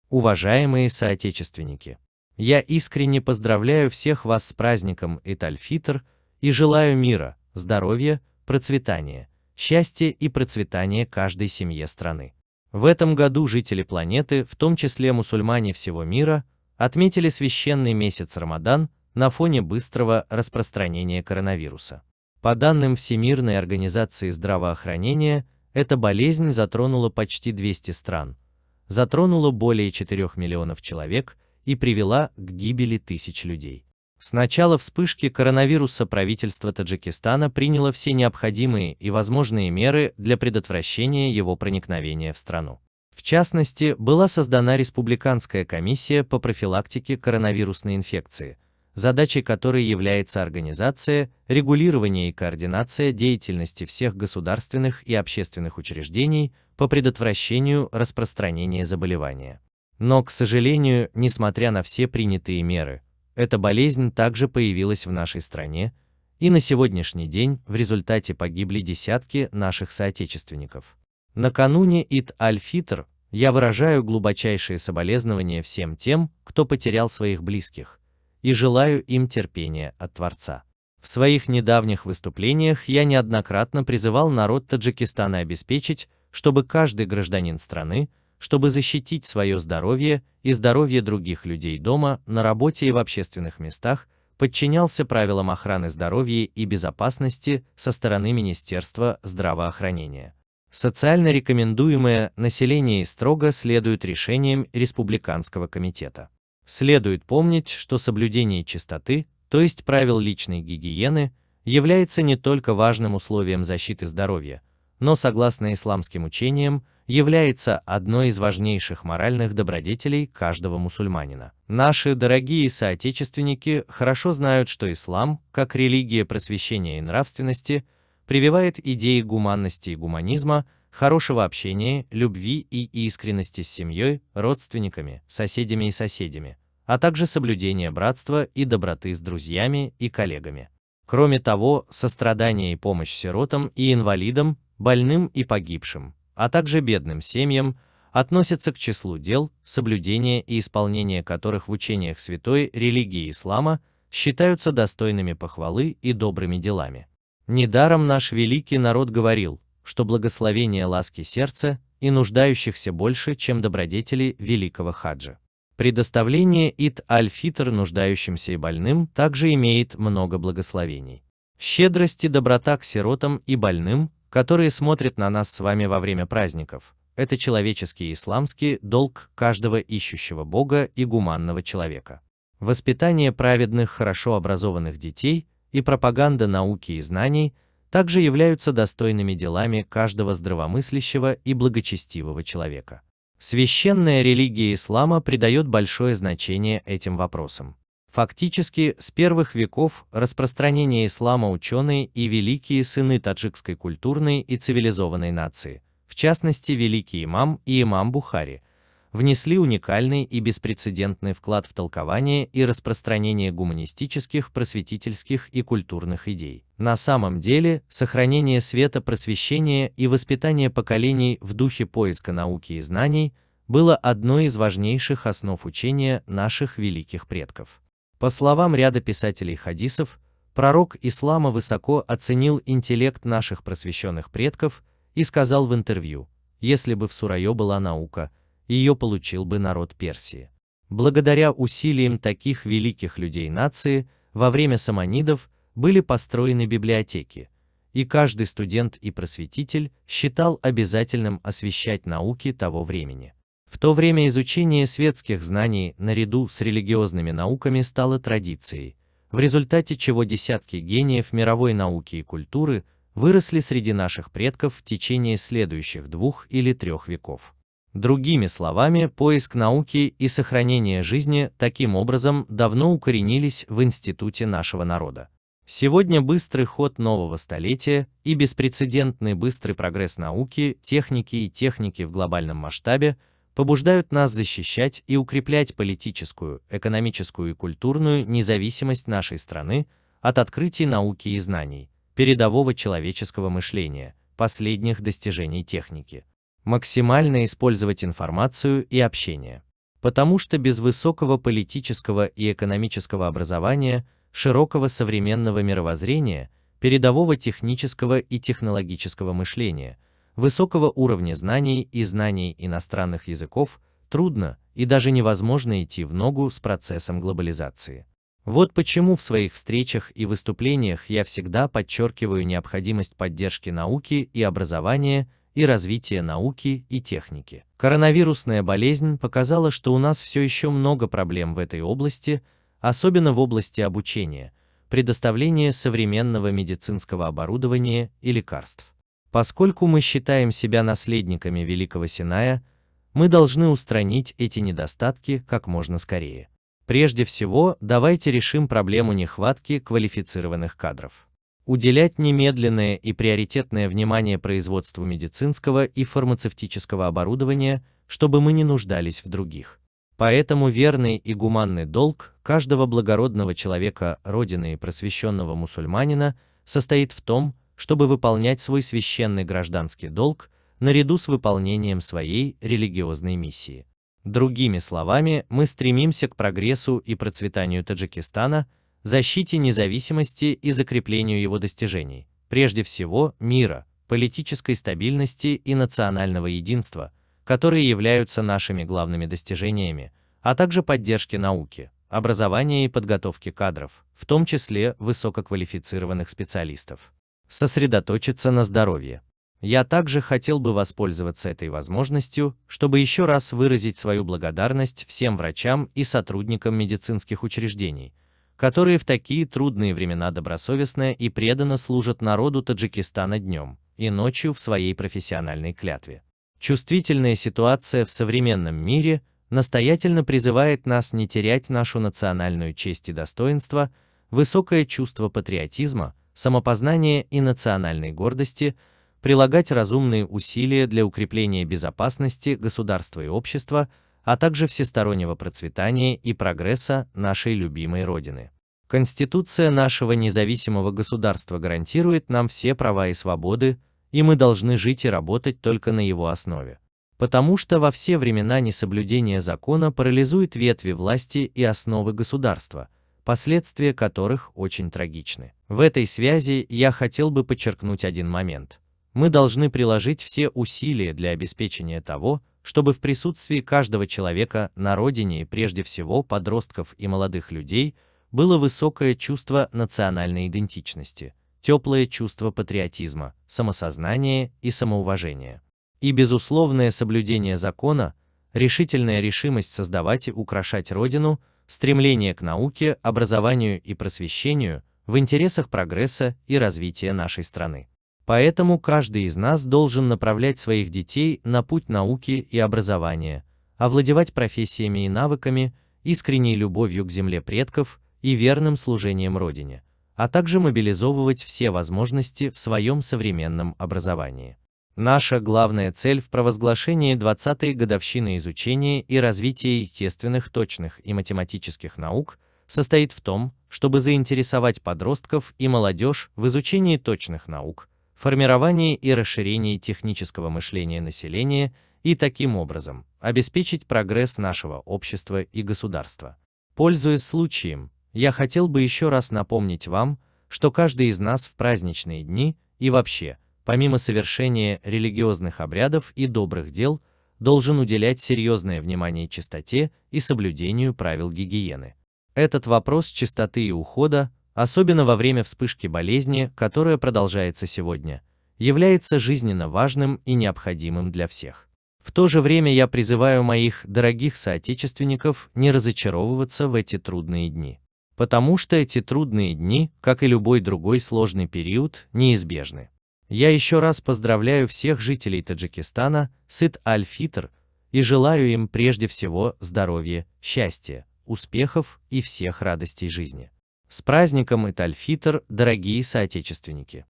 Уважаемые соотечественники! Я искренне поздравляю всех вас с праздником Ид-аль-Фитр и желаю мира, здоровья, процветания, счастья и процветания каждой семье страны. В этом году жители планеты, в том числе мусульмане всего мира, отметили священный месяц Рамадан на фоне быстрого распространения коронавируса. По данным Всемирной организации здравоохранения, эта болезнь затронула почти 200 стран, затронула более 4 миллионов человек и привела к гибели тысяч людей. С начала вспышки коронавируса правительство Таджикистана приняло все необходимые и возможные меры для предотвращения его проникновения в страну. В частности, была создана Республиканская комиссия по профилактике коронавирусной инфекции, задачей которой является организация, регулирование и координация деятельности всех государственных и общественных учреждений по предотвращению распространения заболевания. Но, к сожалению, несмотря на все принятые меры, эта болезнь также появилась в нашей стране, и на сегодняшний день в результате погибли десятки наших соотечественников. Накануне Ид-аль-Фитр я выражаю глубочайшие соболезнования всем тем, кто потерял своих близких, и желаю им терпения от Творца. В своих недавних выступлениях я неоднократно призывал народ Таджикистана обеспечить, чтобы каждый гражданин страны, чтобы защитить свое здоровье и здоровье других людей дома, на работе и в общественных местах, подчинялся правилам охраны здоровья и безопасности со стороны Министерства здравоохранения. Социально рекомендуемое население строго следует решениям Республиканского комитета. Следует помнить, что соблюдение чистоты, то есть правил личной гигиены, является не только важным условием защиты здоровья, но, согласно исламским учениям, является одной из важнейших моральных добродетелей каждого мусульманина. Наши дорогие соотечественники хорошо знают, что ислам, как религия просвещения и нравственности, прививает идеи гуманности и гуманизма, хорошего общения, любви и искренности с семьей, родственниками, соседями и соседями, а также соблюдения братства и доброты с друзьями и коллегами. Кроме того, сострадание и помощь сиротам и инвалидам, больным и погибшим, а также бедным семьям, относятся к числу дел, соблюдение и исполнение которых в учениях святой религии ислама считаются достойными похвалы и добрыми делами. Недаром наш великий народ говорил, что благословение ласки сердца и нуждающихся больше, чем добродетели великого хаджа. Предоставление Ид-аль-Фитр нуждающимся и больным также имеет много благословений. Щедрость и доброта к сиротам и больным, которые смотрят на нас с вами во время праздников, это человеческий и исламский долг каждого ищущего Бога и гуманного человека. Воспитание праведных, хорошо образованных детей и пропаганда науки и знаний также являются достойными делами каждого здравомыслящего и благочестивого человека. Священная религия ислама придает большое значение этим вопросам. Фактически, с первых веков распространения ислама ученые и великие сыны таджикской культурной и цивилизованной нации, в частности великий имам и имам Бухари, внесли уникальный и беспрецедентный вклад в толкование и распространение гуманистических, просветительских и культурных идей. На самом деле, сохранение света просвещения и воспитание поколений в духе поиска науки и знаний было одной из важнейших основ учения наших великих предков. По словам ряда писателей хадисов, пророк ислама высоко оценил интеллект наших просвещенных предков и сказал в интервью: «Если бы в Сурайо была наука, ее получил бы народ Персии». Благодаря усилиям таких великих людей нации, во время саманидов были построены библиотеки, и каждый студент и просветитель считал обязательным освещать науки того времени. В то время изучение светских знаний наряду с религиозными науками стало традицией, в результате чего десятки гениев мировой науки и культуры выросли среди наших предков в течение следующих 2 или 3 веков. Другими словами, поиск науки и сохранение жизни таким образом давно укоренились в институте нашего народа. Сегодня быстрый ход нового столетия и беспрецедентный быстрый прогресс науки, техники в глобальном масштабе побуждают нас защищать и укреплять политическую, экономическую и культурную независимость нашей страны от открытий науки и знаний, передового человеческого мышления, последних достижений техники. Максимально использовать информацию и общение. Потому что без высокого политического и экономического образования, широкого современного мировоззрения, передового технического и технологического мышления, высокого уровня знаний и знаний иностранных языков трудно и даже невозможно идти в ногу с процессом глобализации. Вот почему в своих встречах и выступлениях я всегда подчеркиваю необходимость поддержки науки и образования и развития науки и техники. Коронавирусная болезнь показала, что у нас все еще много проблем в этой области, особенно в области обучения, предоставления современного медицинского оборудования и лекарств. Поскольку мы считаем себя наследниками Великого Синая, мы должны устранить эти недостатки как можно скорее. Прежде всего, давайте решим проблему нехватки квалифицированных кадров. Уделять немедленное и приоритетное внимание производству медицинского и фармацевтического оборудования, чтобы мы не нуждались в других. Поэтому верный и гуманный долг каждого благородного человека Родины и просвещенного мусульманина состоит в том, чтобы выполнять свой священный гражданский долг наряду с выполнением своей религиозной миссии. Другими словами, мы стремимся к прогрессу и процветанию Таджикистана, защите независимости и закреплению его достижений, прежде всего мира, политической стабильности и национального единства, которые являются нашими главными достижениями, а также поддержки науки, образования и подготовки кадров, в том числе высококвалифицированных специалистов. Сосредоточиться на здоровье. Я также хотел бы воспользоваться этой возможностью, чтобы еще раз выразить свою благодарность всем врачам и сотрудникам медицинских учреждений, которые в такие трудные времена добросовестно и преданно служат народу Таджикистана днем и ночью в своей профессиональной клятве. Чувствительная ситуация в современном мире настоятельно призывает нас не терять нашу национальную честь и достоинство, высокое чувство патриотизма, самопознания и национальной гордости, прилагать разумные усилия для укрепления безопасности государства и общества, а также всестороннего процветания и прогресса нашей любимой Родины. Конституция нашего независимого государства гарантирует нам все права и свободы, и мы должны жить и работать только на его основе. Потому что во все времена несоблюдение закона парализует ветви власти и основы государства, последствия которых очень трагичны. В этой связи я хотел бы подчеркнуть один момент. Мы должны приложить все усилия для обеспечения того, чтобы в присутствии каждого человека на родине и прежде всего подростков и молодых людей было высокое чувство национальной идентичности, теплое чувство патриотизма, самосознания и самоуважения. И безусловное соблюдение закона, решительная решимость создавать и украшать Родину, стремление к науке, образованию и просвещению в интересах прогресса и развития нашей страны. Поэтому каждый из нас должен направлять своих детей на путь науки и образования, овладевать профессиями и навыками, искренней любовью к земле предков и верным служением Родине, а также мобилизовывать все возможности в своем современном образовании. Наша главная цель в провозглашении 20-й годовщины изучения и развития естественных, точных и математических наук состоит в том, чтобы заинтересовать подростков и молодежь в изучении точных наук, формировании и расширении технического мышления населения и таким образом обеспечить прогресс нашего общества и государства. Пользуясь случаем, я хотел бы еще раз напомнить вам, что каждый из нас в праздничные дни и вообще, помимо совершения религиозных обрядов и добрых дел, должен уделять серьезное внимание чистоте и соблюдению правил гигиены. Этот вопрос чистоты и ухода, особенно во время вспышки болезни, которая продолжается сегодня, является жизненно важным и необходимым для всех. В то же время я призываю моих дорогих соотечественников не разочаровываться в эти трудные дни. Потому что эти трудные дни, как и любой другой сложный период, неизбежны. Я еще раз поздравляю всех жителей Таджикистана с Ид-аль-Фитр и желаю им прежде всего здоровья, счастья, успехов и всех радостей жизни. С праздником Ид-аль-Фитр, дорогие соотечественники!